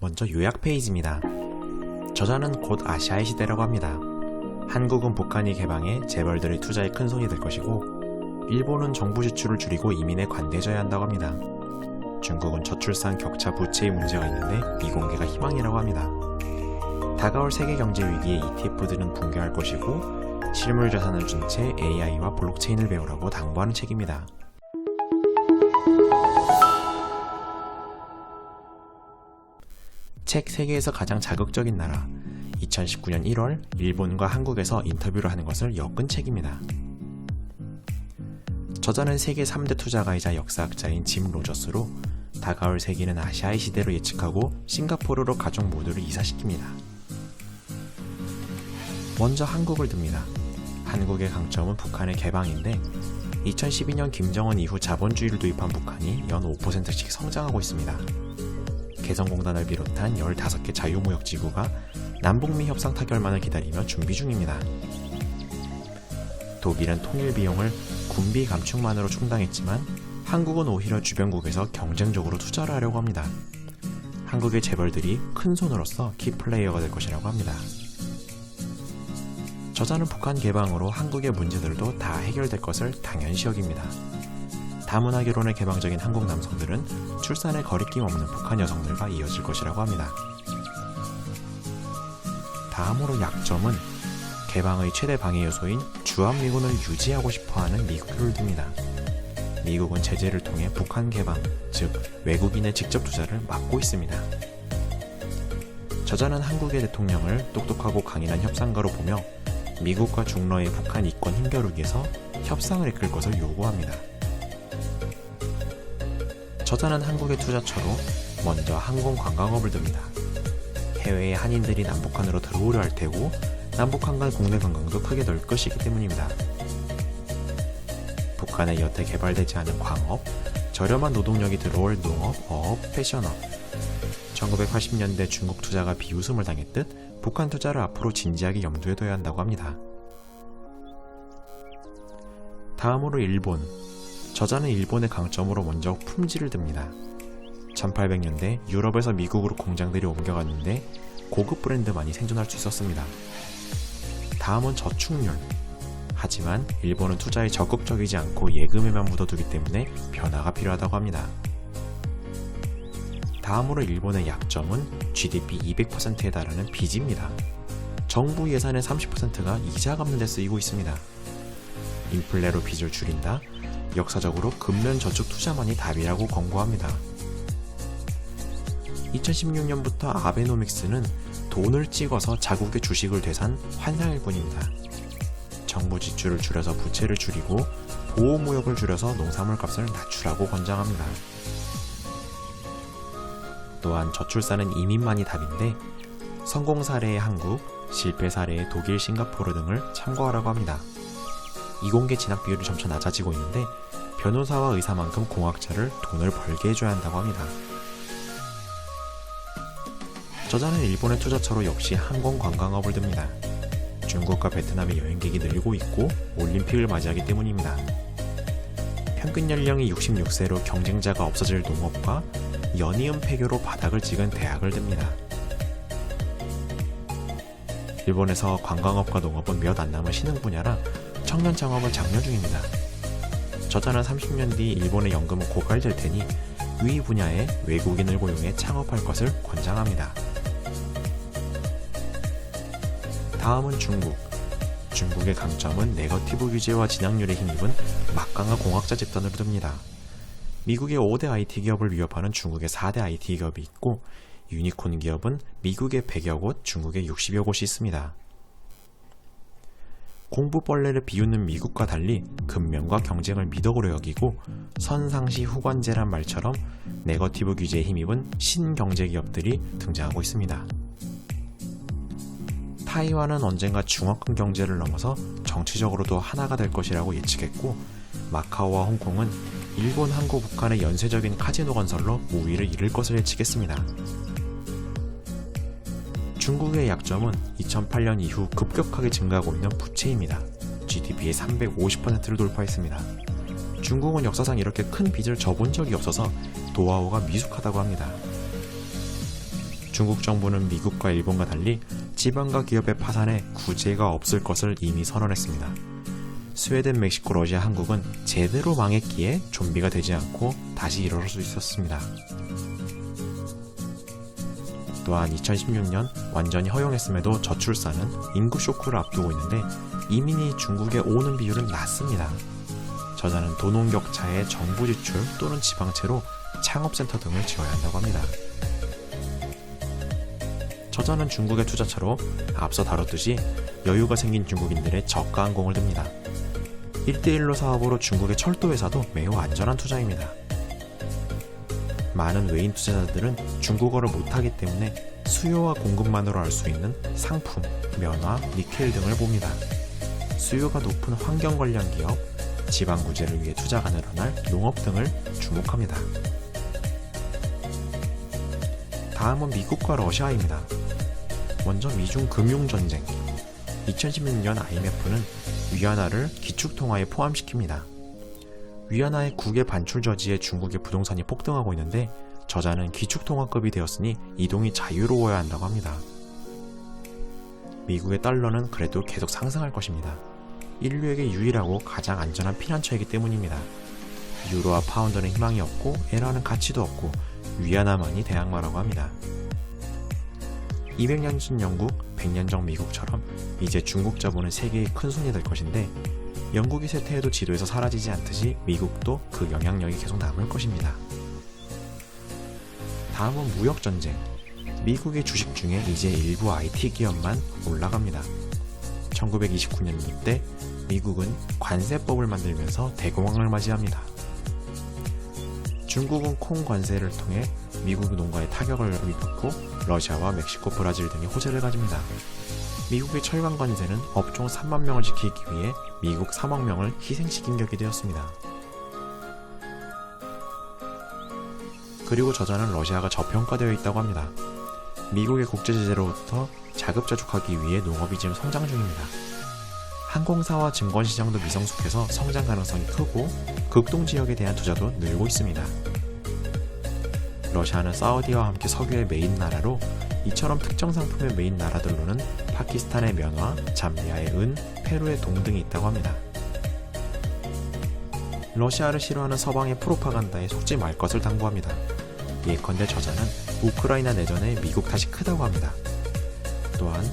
먼저 요약 페이지입니다. 저자는 곧 아시아의 시대라고 합니다. 한국은 북한이 개방해 재벌들의 투자에 큰 손이 될 것이고, 일본은 정부 지출을 줄이고 이민에 관대해져야 한다고 합니다. 중국은 저출산 격차 부채의 문제가 있는데 미공개가 희망이라고 합니다. 다가올 세계 경제 위기에 ETF들은 붕괴할 것이고, 실물 자산을 준 채 AI와 블록체인을 배우라고 당부하는 책입니다. 책 세계에서 가장 자극적인 나라. 2019년 1월 일본과 한국에서 인터뷰를 하는 것을 엮은 책입니다. 저자는 세계 3대 투자가이자 역사학자인 짐 로저스로 다가올 세기는 아시아의 시대로 예측하고 싱가포르로 가족 모두를 이사시킵니다. 먼저 한국을 듭니다. 한국의 강점은 북한의 개방인데 2012년 김정은 이후 자본주의를 도입한 북한이 연 5%씩 성장하고 있습니다. 개성공단을 비롯한 15개 자유무역지구가 남북미 협상 타결만을 기다리며 준비 중입니다. 독일은 통일 비용을 군비 감축만으로 충당했지만 한국은 오히려 주변국에서 경쟁적으로 투자를 하려고 합니다. 한국의 재벌들이 큰 손으로서 키플레이어가 될 것이라고 합니다. 저자는 북한 개방으로 한국의 문제들도 다 해결될 것을 당연시 여깁니다. 다문화 결혼의 개방적인 한국 남성들은 출산에 거리낌 없는 북한 여성들과 이어질 것이라고 합니다. 다음으로 약점은 개방의 최대 방해 요소인 주한미군을 유지하고 싶어하는 미국을 듭니다. 미국은 제재를 통해 북한 개방, 즉 외국인의 직접 투자를 막고 있습니다. 저자는 한국의 대통령을 똑똑하고 강인한 협상가로 보며 미국과 중러의 북한 이권 힘겨루기에서 협상을 이끌 것을 요구합니다. 저자는 한국의 투자처로 먼저 항공관광업을 듭니다. 해외의 한인들이 남북한으로 들어오려 할 테고 남북한 간 국내 관광도 크게 늘 것이기 때문입니다. 북한에 여태 개발되지 않은 광업, 저렴한 노동력이 들어올 농업, 어업, 패션업. 1980년대 중국 투자가 비웃음을 당했듯 북한 투자를 앞으로 진지하게 염두에 둬야 한다고 합니다. 다음으로 일본. 저자는 일본의 강점으로 먼저 품질을 듭니다. 1800년대 유럽에서 미국으로 공장들이 옮겨갔는데 고급 브랜드만이 생존할 수 있었습니다. 다음은 저축률. 하지만 일본은 투자에 적극적이지 않고 예금에만 묻어두기 때문에 변화가 필요하다고 합니다. 다음으로 일본의 약점은 GDP 200%에 달하는 빚입니다. 정부 예산의 30%가 이자 갚는 데 쓰이고 있습니다. 인플레로 빚을 줄인다. 역사적으로 근면 저축 투자만이 답이라고 권고합니다. 2016년부터 아베노믹스는 돈을 찍어서 자국의 주식을 되산 환상일 뿐입니다. 정부 지출을 줄여서 부채를 줄이고 보호무역을 줄여서 농산물 값을 낮추라고 권장합니다. 또한 저출산은 이민만이 답인데 성공 사례의 한국, 실패 사례의 독일, 싱가포르 등을 참고하라고 합니다. 이공계 진학 비율이 점차 낮아지고 있는데 변호사와 의사만큼 공학자를 돈을 벌게 해줘야 한다고 합니다. 저자는 일본의 투자처로 역시 항공관광업을 듭니다. 중국과 베트남의 여행객이 늘고 있고 올림픽을 맞이하기 때문입니다. 평균 연령이 66세로 경쟁자가 없어질 농업과 연이은 폐교로 바닥을 찍은 대학을 듭니다. 일본에서 관광업과 농업은 몇 안 남은 신흥 분야라 청년 창업을 장려 중입니다. 저자는 30년 뒤 일본의 연금은 고갈될 테니 위 분야에 외국인을 고용해 창업할 것을 권장합니다. 다음은 중국. 중국의 강점은 네거티브 규제와 진학률에 힘입은 막강한 공학자 집단으로 듭니다. 미국의 5대 IT 기업을 위협하는 중국의 4대 IT 기업이 있고 유니콘 기업은 미국의 100여 곳, 중국의 60여 곳이 있습니다. 공부벌레를 비웃는 미국과 달리 근면과 경쟁을 미덕으로 여기고 선상시 후관제란 말처럼 네거티브 규제에 힘입은 신경제기업들이 등장하고 있습니다. 타이완은 언젠가 중화권 경제를 넘어서 정치적으로도 하나가 될 것이라고 예측했고 마카오와 홍콩은 일본, 한국, 북한의 연쇄적인 카지노 건설로 우위를 잃을 것을 예측했습니다. 중국의 약점은 2008년 이후 급격하게 증가하고 있는 부채입니다. GDP의 350%를 돌파했습니다. 중국은 역사상 이렇게 큰 빚을 져본 적이 없어서 노하우가 미숙하다고 합니다. 중국 정부는 미국과 일본과 달리 지방과 기업의 파산에 구제가 없을 것을 이미 선언했습니다. 스웨덴, 멕시코, 러시아, 한국은 제대로 망했기에 좀비가 되지 않고 다시 일어설 수 있었습니다. 또한 2016년 완전히 허용했음에도 저출산은 인구 쇼크를 앞두고 있는데 이민이 중국에 오는 비율은 낮습니다. 저자는 도농격차의 정부 지출 또는 지방채로 창업센터 등을 지어야 한다고 합니다. 저자는 중국의 투자처로 앞서 다뤘듯이 여유가 생긴 중국인들의 저가 항공을 듭니다. 1대1로 사업으로 중국의 철도회사도 매우 안전한 투자입니다. 많은 외인 투자자들은 중국어를 못하기 때문에 수요와 공급만으로 알 수 있는 상품, 면화, 니켈 등을 봅니다. 수요가 높은 환경 관련 기업, 지방 구제를 위해 투자가 늘어날 농업 등을 주목합니다. 다음은 미국과 러시아입니다. 먼저 미중 금융전쟁. 2016년 IMF는 위안화를 기축통화에 포함시킵니다. 위안화의 국외 반출 저지에 중국의 부동산이 폭등하고 있는데 저자는 기축통화급이 되었으니 이동이 자유로워야 한다고 합니다. 미국의 달러는 그래도 계속 상승할 것입니다. 인류에게 유일하고 가장 안전한 피난처이기 때문입니다. 유로와 파운드는 희망이 없고 에라는 가치도 없고 위안화만이 대항마라고 합니다. 200년 전 영국, 100년 전 미국처럼 이제 중국 자본은 세계의 큰손이 될 것인데 영국이 쇠퇴해도 지도에서 사라지지 않듯이 미국도 그 영향력이 계속 남을 것입니다. 다음은 무역전쟁. 미국의 주식 중에 이제 일부 IT 기업만 올라갑니다. 1929년도 때 미국은 관세법을 만들면서 대공황을 맞이합니다. 중국은 콩 관세를 통해 미국 농가의 타격을 입었고 러시아와 멕시코, 브라질 등이 호재를 가집니다. 미국의 철강 관세는 업종 3만 명을 지키기 위해 미국 3억 명을 희생시킨 격이 되었습니다. 그리고 저자는 러시아가 저평가되어 있다고 합니다. 미국의 국제제재로부터 자급자족하기 위해 농업이 지금 성장 중입니다. 항공사와 증권시장도 미성숙해서 성장 가능성이 크고 극동지역에 대한 투자도 늘고 있습니다. 러시아는 사우디와 함께 석유의 메인 나라로 이처럼 특정 상품의 메인 나라들로는 파키스탄의 면화, 잠비아의 은, 페루의 동 등이 있다고 합니다. 러시아를 싫어하는 서방의 프로파간다에 속지 말 것을 당부합니다. 예컨대 저자는 우크라이나 내전에 미국 탓이 크다고 합니다. 또한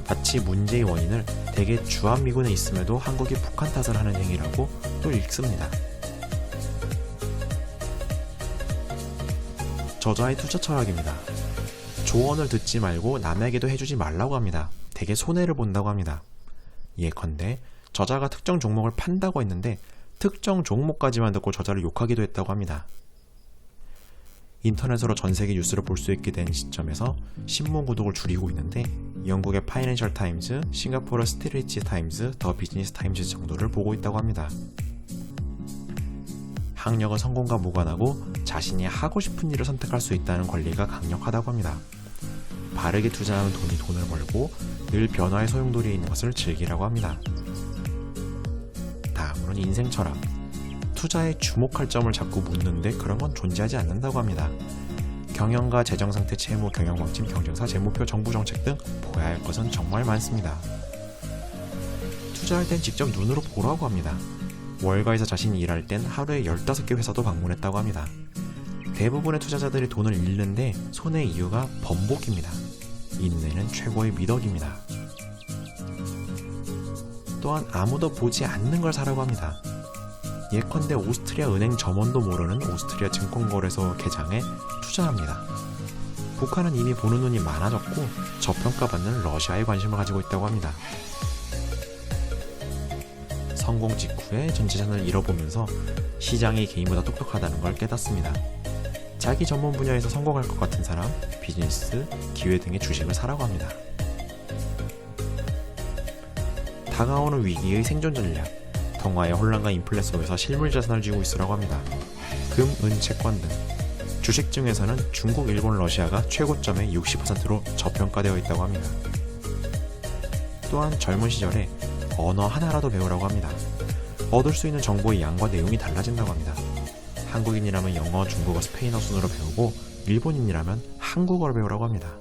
마치 문제의 원인을 대개 주한미군에 있음에도 한국이 북한 탓을 하는 행위라고 또 읽습니다. 저자의 투자 철학입니다. 조언을 듣지 말고 남에게도 해주지 말라고 합니다. 대개 손해를 본다고 합니다. 예컨대 저자가 특정 종목을 판다고 했는데 특정 종목까지만 듣고 저자를 욕하기도 했다고 합니다. 인터넷으로 전세계 뉴스를 볼 수 있게 된 시점에서 신문 구독을 줄이고 있는데 영국의 파이낸셜 타임즈, 싱가포르 스트레이트 타임즈, 더 비즈니스 타임즈 정도를 보고 있다고 합니다. 학력은 성공과 무관하고 자신이 하고 싶은 일을 선택할 수 있다는 권리가 강력하다고 합니다. 바르게 투자하면 돈을 벌고 늘 변화의 소용돌이에 있는 것을 즐기라고 합니다. 다음으로는 인생 철학. 투자에 주목할 점을 자꾸 묻는데 그런 건 존재하지 않는다고 합니다. 경영과 재정상태, 채무, 경영방침, 경쟁사, 재무표, 정부정책 등 보아야 할 것은 정말 많습니다. 투자할 땐 직접 눈으로 보라고 합니다. 월가에서 자신이 일할 땐 하루에 15개 회사도 방문했다고 합니다. 대부분의 투자자들이 돈을 잃는데 손해의 이유가 번복입니다. 인내는 최고의 미덕입니다. 또한 아무도 보지 않는 걸 사라고 합니다. 예컨대 오스트리아 은행 점원도 모르는 오스트리아 증권거래소 계장에 투자합니다. 북한은 이미 보는 눈이 많아졌고 저평가받는 러시아에 관심을 가지고 있다고 합니다. 성공 직후에 전 재산을 잃어보면서 시장이 개인보다 똑똑하다는 걸 깨닫습니다. 자기 전문 분야에서 성공할 것 같은 사람, 비즈니스, 기회 등의 주식을 사라고 합니다. 다가오는 위기의 생존 전략. 동화의 혼란과 인플레 속에서 실물 자산을 쥐고 있으라고 합니다. 금, 은, 채권 등. 주식 중에서는 중국, 일본, 러시아가 최고점의 60%로 저평가되어 있다고 합니다. 또한 젊은 시절에 언어 하나라도 배우라고 합니다. 얻을 수 있는 정보의 양과 내용이 달라진다고 합니다. 한국인이라면 영어, 중국어, 스페인어 순으로 배우고 일본인이라면 한국어를 배우라고 합니다.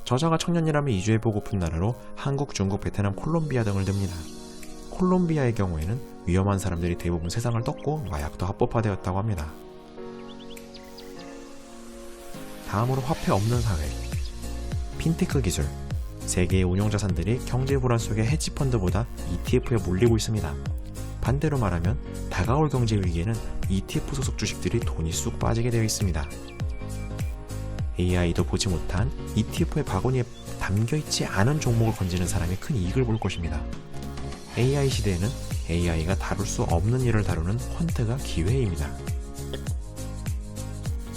저자가 청년이라면 이주해보고픈 나라로 한국, 중국, 베트남, 콜롬비아 등을 듭니다. 콜롬비아의 경우에는 위험한 사람들이 대부분 세상을 떴고 마약도 합법화되었다고 합니다. 다음으로 화폐 없는 사회. 핀테크 기술. 세계의 운용자산들이 경제 불안 속에 헤지펀드보다 ETF에 몰리고 있습니다. 반대로 말하면 다가올 경제 위기에는 ETF 소속 주식들이 돈이 쑥 빠지게 되어 있습니다. AI도 보지 못한 ETF의 바구니에 담겨있지 않은 종목을 건지는 사람이 큰 이익을 볼 것입니다. AI 시대에는 AI가 다룰 수 없는 일을 다루는 퀀트가 기회입니다.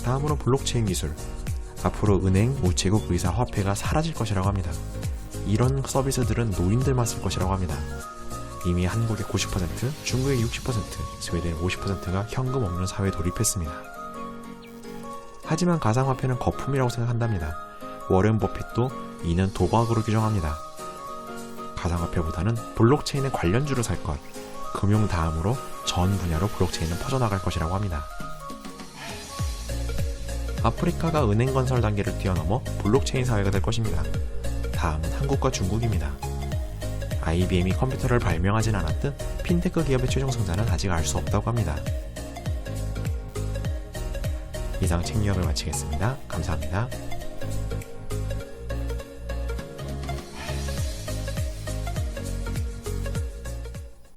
다음으로 블록체인 기술. 앞으로 은행, 우체국, 의사, 화폐가 사라질 것이라고 합니다. 이런 서비스들은 노인들만 쓸 것이라고 합니다. 이미 한국의 90%, 중국의 60%, 스웨덴의 50%가 현금 없는 사회에 돌입했습니다. 하지만 가상화폐는 거품이라고 생각한답니다. 워렌 버핏도 이는 도박으로 규정합니다. 가상화폐보다는 블록체인의 관련주를 살 것, 금융 다음으로 전 분야로 블록체인은 퍼져나갈 것이라고 합니다. 아프리카가 은행 건설 단계를 뛰어넘어 블록체인 사회가 될 것입니다. 다음은 한국과 중국입니다. IBM이 컴퓨터를 발명하진 않았듯 핀테크 기업의 최종 승자는 아직 알 수 없다고 합니다. 이상 책유학을 마치겠습니다. 감사합니다.